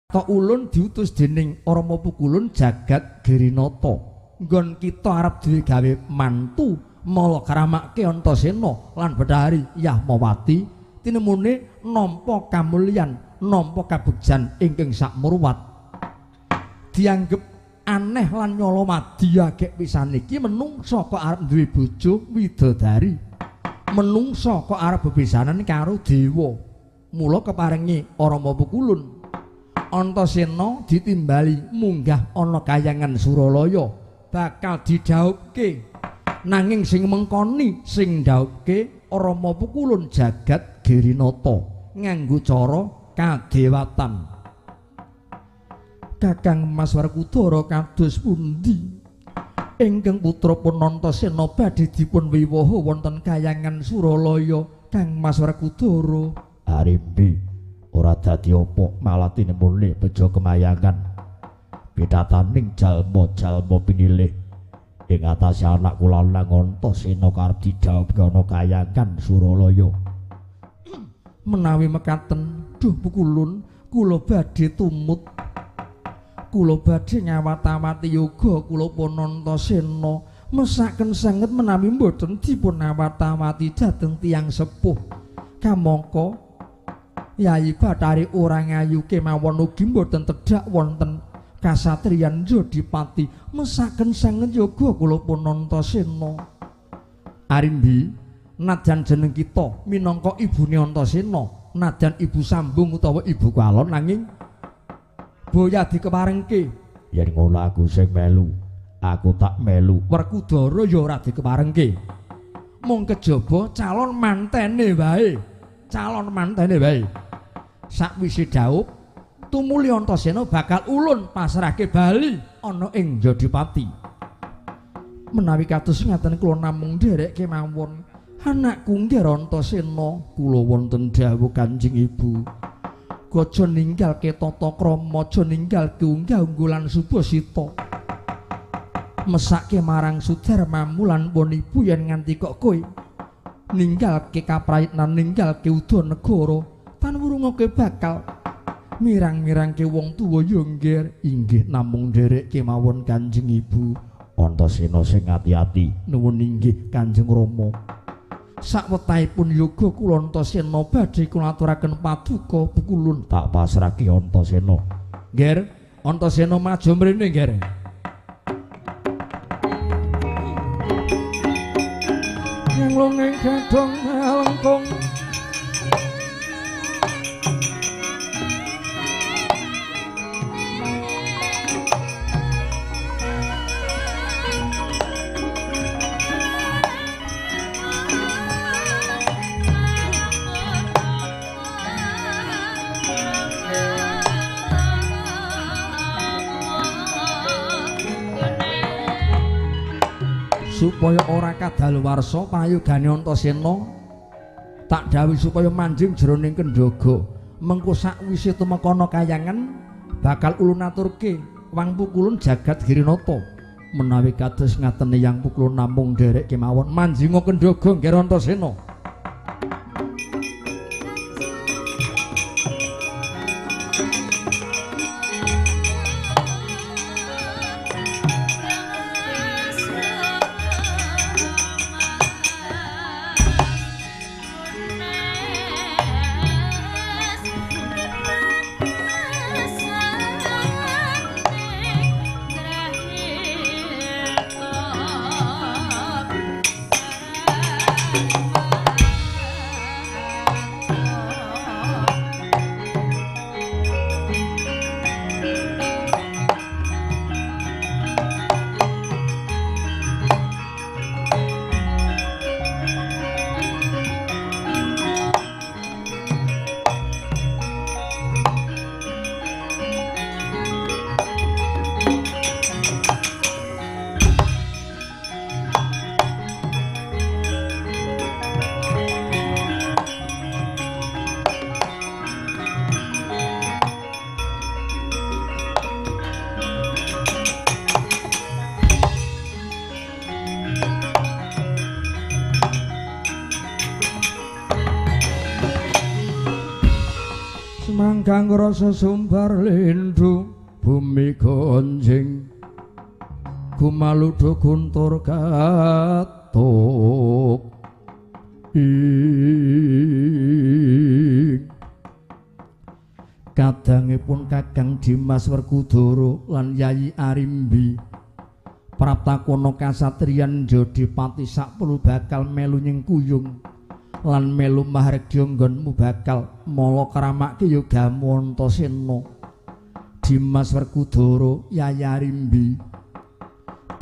To ulun diutus dening Rama Pukulun jagat Girinata. Nggon kita arep dhewe gawe mantu mala karamake Antasena lan Bedhari Yahmawati tinemune nampa kamulyan, nampa kabegjan ingkang sakmurwat. Dianggep aneh lan nyolomadi agek pisan iki menungsa kok arep duwe bojo widodari. Menungsa kok arep bebesanan karo dewa. Mula keparengi Rama Pukulun Antasena ditimbali munggah ana kayangan Suralaya bakal didhawuhke nanging sing mengkoni sing ndhawuhke Rama Pukulun jagat Girinata nganggo cara kadewatan. Kakang Mas Werkudara kados pundi ingkang putrapun Antasena badhe dipun wiwaha wonten kayangan Suralaya Kang Mas Werkudara? Arimbi ora dadi apa malah tinemune bejo kemayangan pidataning jalma-jalma pinilih ing atase anak kula lang Antasena karep didhawuhke ana kayangan Suralaya. Menawi mekaten duh Pukulun kula badhe tumut, kula badhe ngawat-awati yoga kula pun Antasena mesaken sanget menawi mboten dipun awat-awati dhateng tiyang sepuh kamangka Yayi Bathari ora ngayuke mawon ugi mboten tedhak wonten kasatriyan Jodipati mesaken sanget yoga kula pun Antasena. Arimbi nadyan jeneng kita minangka ibune Antasena, nadyan ibu sambung utawa ibu kalon nanging boya dikeparengke. Yen ngono aku sing melu, aku tak melu. Werkudara ya ora dikeparengke. Mung kejaba calon mantene wae. Calon mantene wae. Sakwise dhawuh tumuli Antasena bakal ulun pasrahke bali ana ing Jodipati. Menawi kados ngaten kula namung nderekke mawon. Anakku nggih Antasena, kula wonten dawuh Kanjeng Ibu. Aja ninggalke tata krama, aja ninggalke unggah-unggulan Subasita. Mesake marang Sudarmamu lan pun ibu yen nganti kok kowe ninggalke kaprayitnan, ninggalke Udanegara, tan wurungake bakal mirang-mirangke wong tuwa ya nggih. Inggih namung nderekke mawon Kanjeng Ibu. Antasena sing ati-ati. Nuwun inggih Kanjeng Rama. Sakwetahipun yoga kula Antasena badhe kula aturaken paduka Pukulun. Tak pasrahke Antasena. Nger, Antasena maju mrene nger. Yang longeng gadong melengkung supaya ora kadaluwarsa payugane Antasena tak dawuh supaya manjing jroning kendhaga. Mengko sakwise tumeka ana kayangan bakal ulun aturke Wang Pukulun jagat Girinata. Menawi kados ngaten Yang Pukulun namung nderekke mawon manjinga kendhaga nggih Antasena. ingkang rasa sumbar lindhu bumi gonjing gumaludo guntur katuk kadangipun Kakang Dimas Werkudara lan Yayi Arimbi praptakono kasatriyan Jodipati sakperlu bakal melu nying kuyung lan melu mahargya nggonmu bakal mala kramake yogamu Antasena. Dimas Werkudara Yayi Arimbi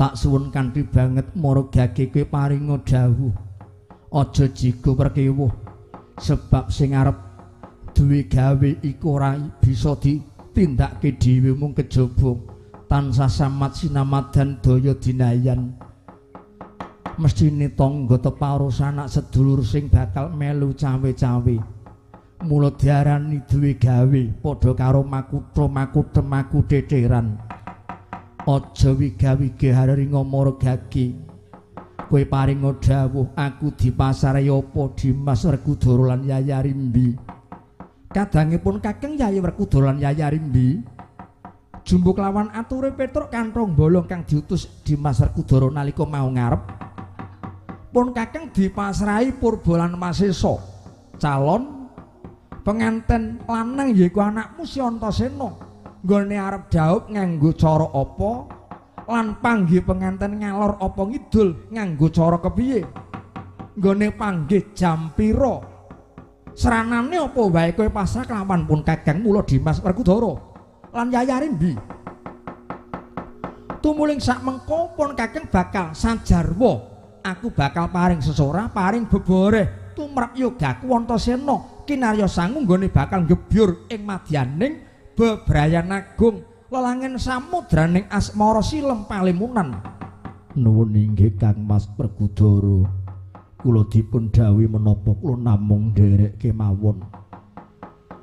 tak suwun kanthi banget maragake kowe paringa dawuh aja jigo perkewuh sebab sing arep duwe gawe iku ora bisa ditindakke dhewe mung kejaba tansah samat sinamadan daya dinayan mestine tangga teparos anak sedulur sing bakal melu cawe-cawe mula diarani duwe gawe padha karo makutra makutem aku dhedheran aja wiga-wiga haringa maragake kowe paringa dawuh aku dipasare apa Dimas Werkudara lan Yayi Arimbi. Kadangipun Kakang Yayi Werkudara lan Yayi Arimbi jumbuk lawan ature Petruk kanthong bolong kang diutus Dimas Werkudara nalika mau ngarep pun Kakang dipasrahi Purbalan Masesa calon penganten lanang yaiku anakmu si Antasena nggone arep dhaup nganggo cara apa lan panggih penganten ngalor apa ngidul nganggo cara kepiye nggone panggih jam pira seranane apa wae kowe pasrah kelawan pun Kakang mula Dimas Werkudara lan Yayi Arimbi. Tumuling sak mengko pun Kakang bakal sajarwa aku bakal paring sesora paring beboreh tumrap yogaku Antasena kinarya sangu nggone bakal gebyur ing madyaning bebrayan agung lelangen samudraning asmara silem palimunan. Nuwun inggih Kang Mas Werkudara kula dipun dawuhi menapa kula namung nderek kemawon.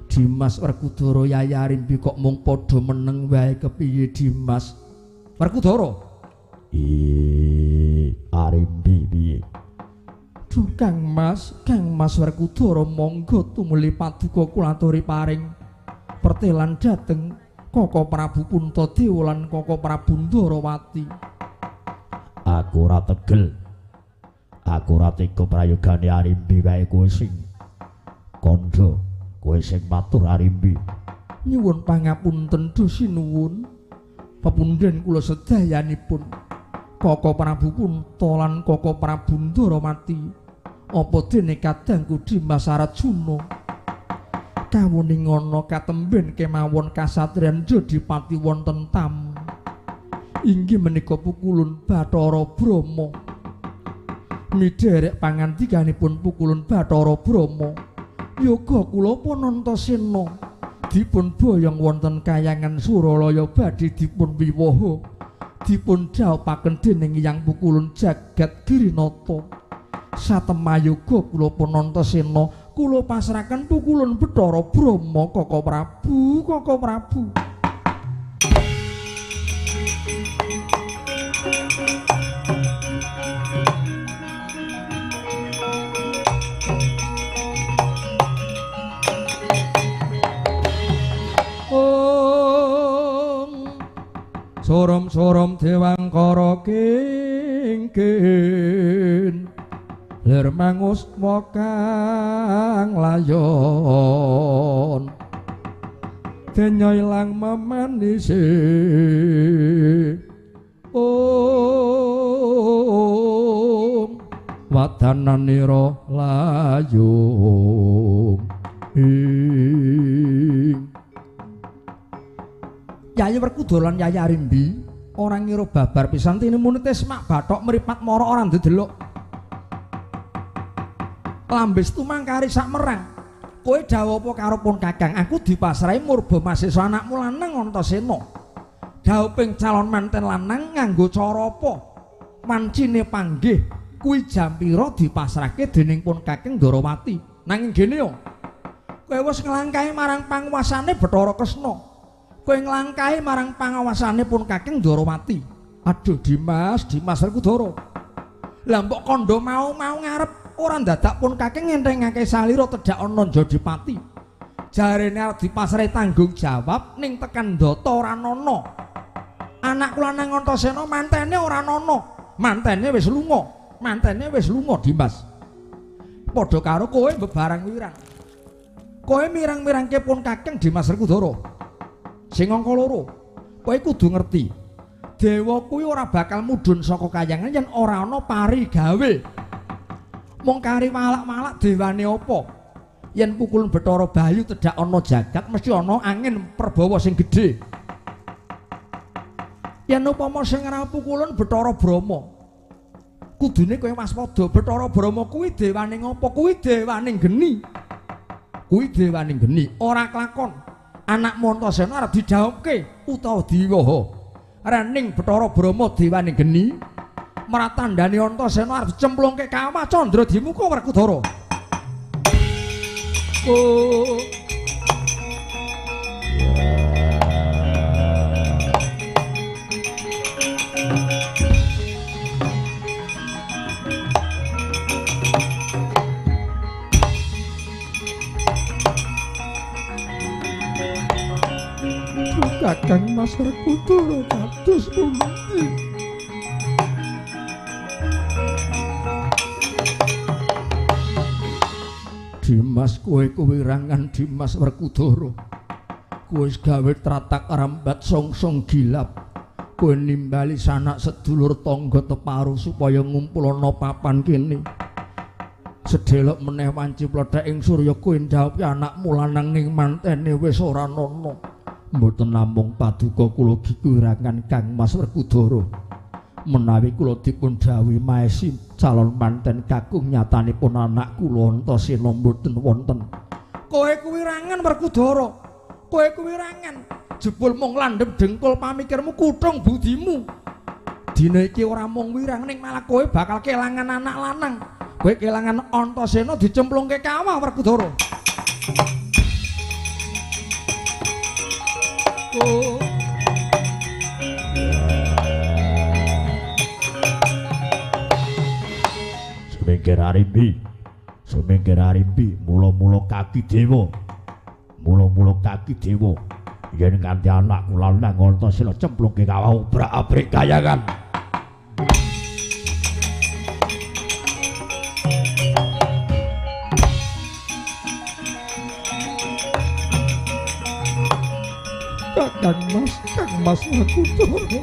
Dimas Werkudara Yayi Arimbi kok mung padha meneng wae kepiye Dimas Werkudara? Arimbi piye? Duh Kang Mas Werkudara monggo tumuli paduka kula aturi paring pertelan dhateng Koko Prabu Puntadewa lan Koko Prabu Ndarawati. Aku ora tegel. Aku ora tega prayogane Arimbi wae kowe sing kandha, kowe sing matur Arimbi. Nyuwun pangapunten Dusi nuwun. Pepundhen kula sedayanipun Koko Prabu Punta lan Koko Prabu Ndarawati. Apa dene kadangku Dimas Arjuna kawuning ana katemben kemawon kasatriyan Jodipati wonten tamu inggih menika pukulun Bathara Brama midherek pangandikanipun pukulun Bathara Brama yoga kula pun Antasena dipun boyong wonten kayangan Suralaya badhe dipun wiwaha dipun dhaupaken dening Hyang Pukulun Jagat Girinata satemayoga kula pun Antasena kula pasrahaken pukulun Bathara Brama Koko Prabu. Sorom-sorom dewangkara kengken lir mangus kang layon denya ilang memanise wadananira layung Yayi Werkudara lan Yayi Arimbi ora ngira babar pisan tinemune Tesmak Bathok mripat mara ora ndedelok lambis tumangkari sak merang kowe dawuh apa karo pun Kakang aku dipasrahi Murba Masesa anakmu lanang Antasena dawuh ping calon manten lanang nganggo cara apa wancine panggih kuwi jam pira dipasrahke dening pun Kakang Ndarawati nanging gene yo kowe wis nglangkahi marang panguwasane Bathara Kresna kowe nglangkahi marang pangawasane pun Kakang Ndarawati. Aduh Dimas Werkudara. Lah mbok kandha mau ngarep ora ndadak pun Kakang ngentengake salira tedhak ana Jodipati. Jarene arep dipasrahi tanggung jawab ning tekan ndata ora ana. Anak kula nang Antasena mantene ora ana. Mantene wis lunga. Mantene wis lunga Dimas. Padha karo kowe bebarang wirang. Kowe mirang-mirangke pun Kakang Dimas Werkudara. Sing angka loro. Kowe kudu ngerti. Dewa kuwi ora bakal mudhun saka kayangan yen ora ana pari gawe. Mung kari malak-malak dewane apa? Yen pukulan Bathara Bayu tedak ana jagat mesti ana angin perbawa sing gedhe. Yen upama sing ora pukulan Bathara Brahma, kudune kowe waspada. Bathara Brahma kuwi dewaning apa? Kuwi dewaning geni. Kuwi dewaning geni, ora kelakon. Anakmu Antasena arep didhawuhke utawa diwaha. Rening Bathara Brahma dewaning geni, maratandani Antasena arep dicemplungke Kawah Candra Dimuka Werkudara. Oh. Kakang Mas Werkudara kados pundi? Dimas kowe kewirangan Dimas Werkudara. Kowe wis gawe tratak rambat songsong gilap. Kowe nimbali sanak sedulur tangga teparu supaya ngumpulana papan kene. Sedelok meneh wanci plethek ing surya kowe ndhawuhi anakmu lanang ning mantene wis ora ana. Mboten namung paduka kula giwirangan Kang Mas Werkudara. Menawi kula dipun dawuhi maesi calon manten kakung nyatanipun anak kula Antasena mboten wonten. Kowe kuwirangan Werkudara. Kowe kuwirangan. Jebul mung landhep dengkul pamikirmu kuthung budimu. Dina iki ora mung wirang ning malah kowe bakal kelangan anak lanang. Kowe kelangan Antasena dicemplungke Kawah Werkudara. Oh. Semengger arimbi mula-mula kaki dewa. Mula-mula kaki dewa. Yen nganti anakku lanang Antasena cemplungke Kawah obrak-abrik kayangan. Kang Mas Werkudara.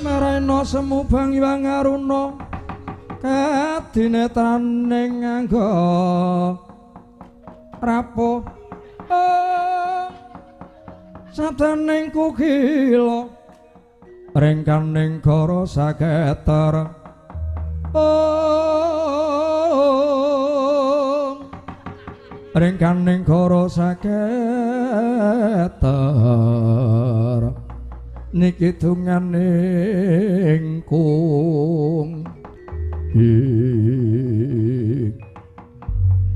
Narayana semu bang iwang aruna kadinetraning nganggo rapuh sadaning kukila ringkaning goro saketer ringkaning goro saketer niki dunganing kung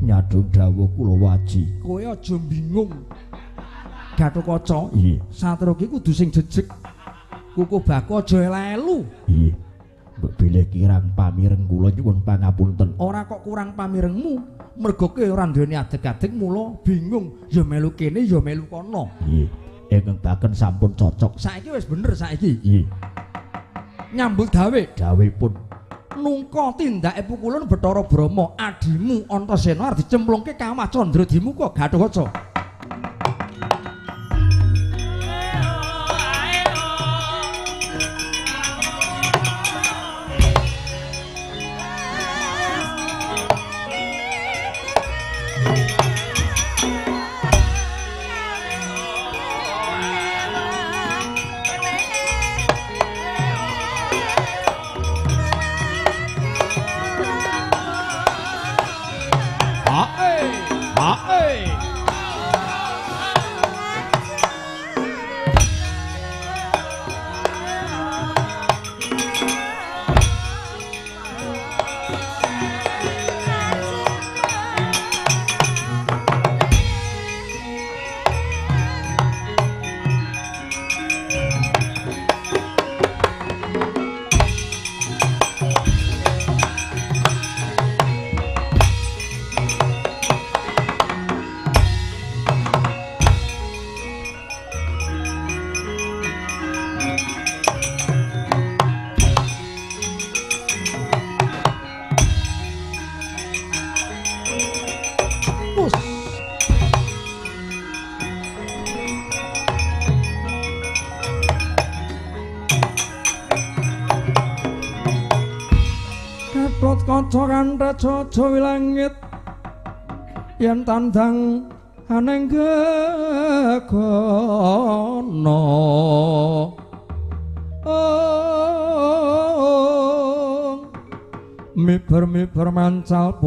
nyadung dawuh kula waji kowe aja bingung Gatotkaca nggih satria iki kudu sing jejeg kuku bako aja elelu nggih mbok bilih kirang pamireng kula nyuwun pangapunten ora kok kurang pamirengmu mergo kowe ora duweni adeg-adeg mula bingung ya melu kene ya melu kono nggih ingkang baken sampun cocok saiki wis bener saiki nggih nyambut dawuhipun nungka tindake pukulan Bathara Brahma adimu Antasena arep dicemplungke Kawah Candra Dimuka Gatotkaca Gatot kaca kanthi jaja wilangit yen tandang aneng gegono miber-miber mancal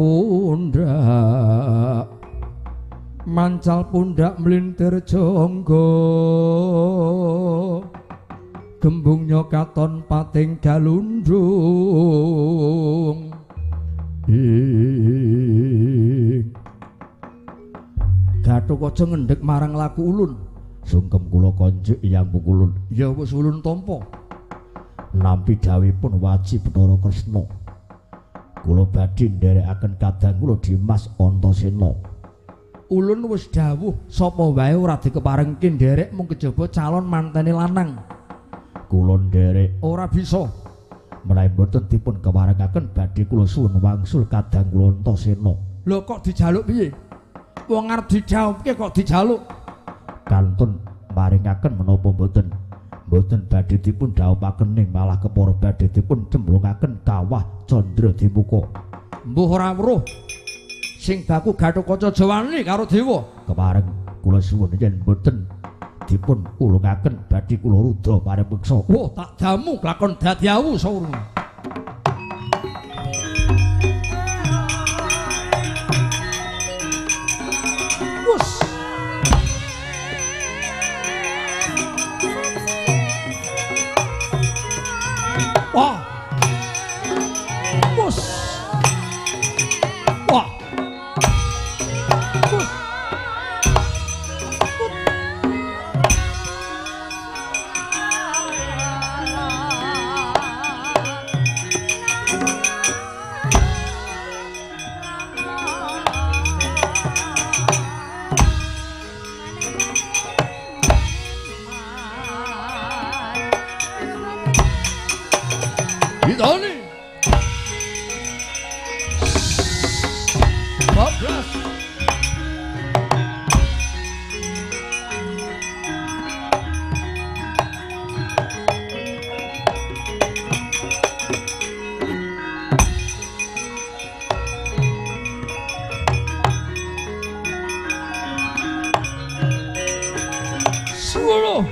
pundak mlintir jonggo gembungnya katon pating galundung Gatotkaca ngendhek marang laku ulun. Sungkem kula konjuk Hyang Pukulun. Ya wis ulun tampa. Nampi dawuhipun Waji Bathara Kresna. Kula badhe nderekaken kadang kula Dimas Antasena. Ulun wis dawuh sapa wae ora dikeparengke nderek mung kejaba calon mantene lanang. Kula nderek ora bisa. Menawi boten dipun keparengaken badhe kula suwun wangsul kadang kula Antasena. Lho kok dijaluk piye? Wong arep dijawabke kok dijaluk. Kantun maringaken menapa boten? Boten badhe dipun dhawuhaken ning malah kepara badhe dipun cemplungaken kawah Candra Dimuka. Mbuh ora weruh. Sing baku Gatotkaca jawani karo dewa. Kepareng kula suwun yen boten dipun ulungaken badhe kula rudra paripeksa. Wah, tak damu lakon dadi awu saurung. Wah. Bos. Wah. Bos. Idoni. Bablas. Suara.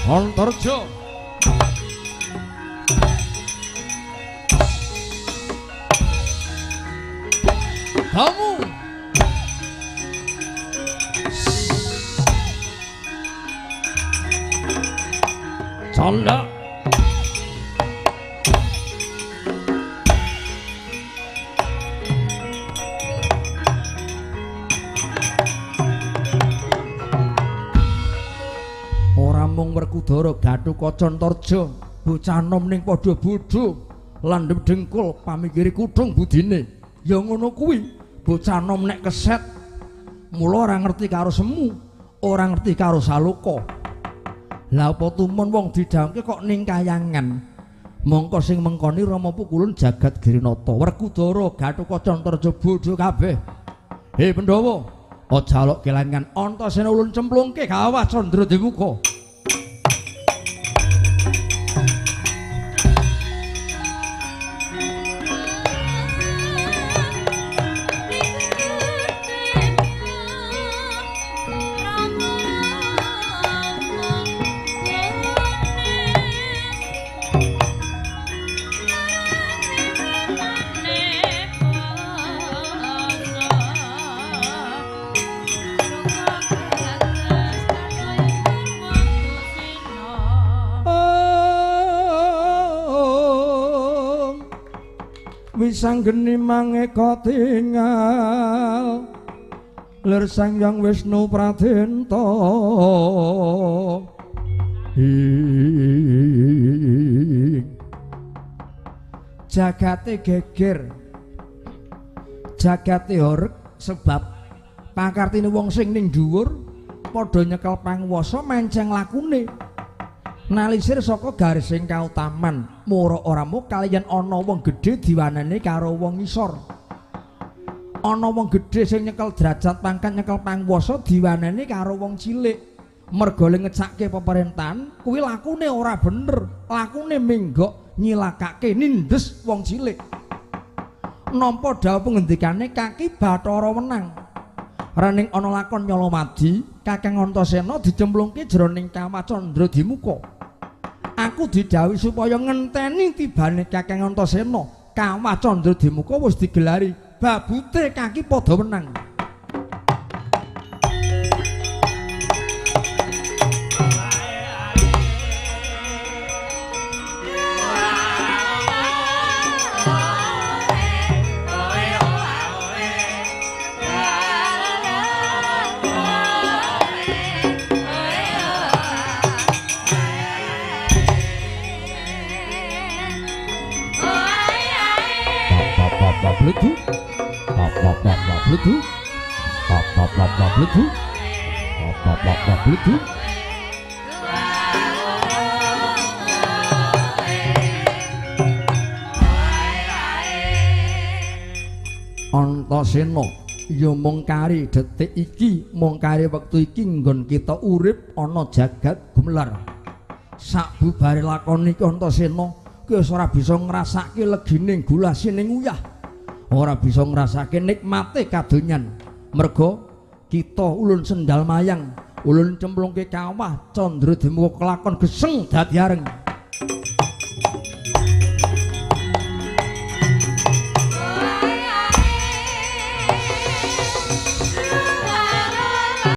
Antarja. Kamu Canda. Mung Werkudara Gatotkaca Antarja bocah nom ning padha bodho landhep dengkul pamikire kuthung budine ya ngono kuwi bocah nom nek keset mula ora ngerti karo semu ora ngerti karo saloka lha apa tumun wong didhawuhke kok ning kayangan mongko sing mengkoni Rama Pukulun jagat Girinata Werkudara Gatotkaca Antarja bodho kabeh he Pandhawa aja alok kelangan Antasena ulun cemplungke kawah Candra Dimuka. Wisanggeni mangeka tinggal lir Sang Hyang Wisnu Pradenta jagate geger jagate horeg sebab pakartine wong sing ning dhuwur padha nyekel pangwasa menceng lakune nalisir saka garising kautaman mura ora mung kaliyan ana wong gedhe diwaneni karo wong ngisor ana wong gedhe sing nyekel derajat pangkat nyekel pangwasa diwaneni karo wong cilik mergo le ngecake pemerintahan kuwi lakune ora bener, lakune menggok nyilakake nindes wong cilik. Nampa dawuh pengendikane Kaki Bathara Wenang. Raning ana lakon Nyolomadi, Kakang Antasena dicemplungke jroning Kawah Candra-Dimuka. Aku didhawuhi supaya ngenteni tibane Kakang Antasena, Kawah Candra-Dimuka wis digelari, babute Kaki padha menang. Bledu, bledu, bledu, bledu. Antasena, ya mung kari detik iki, mung kari wektu iki nggon kita urip ana jagat gumelar. Sabubare lakon iki Antasena ki ora bisa ngrasake legining gulasining uyah. Ora bisa ngrasake nikmate kadonyan. Merga kita ulun sendal mayang, ulun cemplungke Kawah Candra-Dimuka kelakon geseng dadi areng.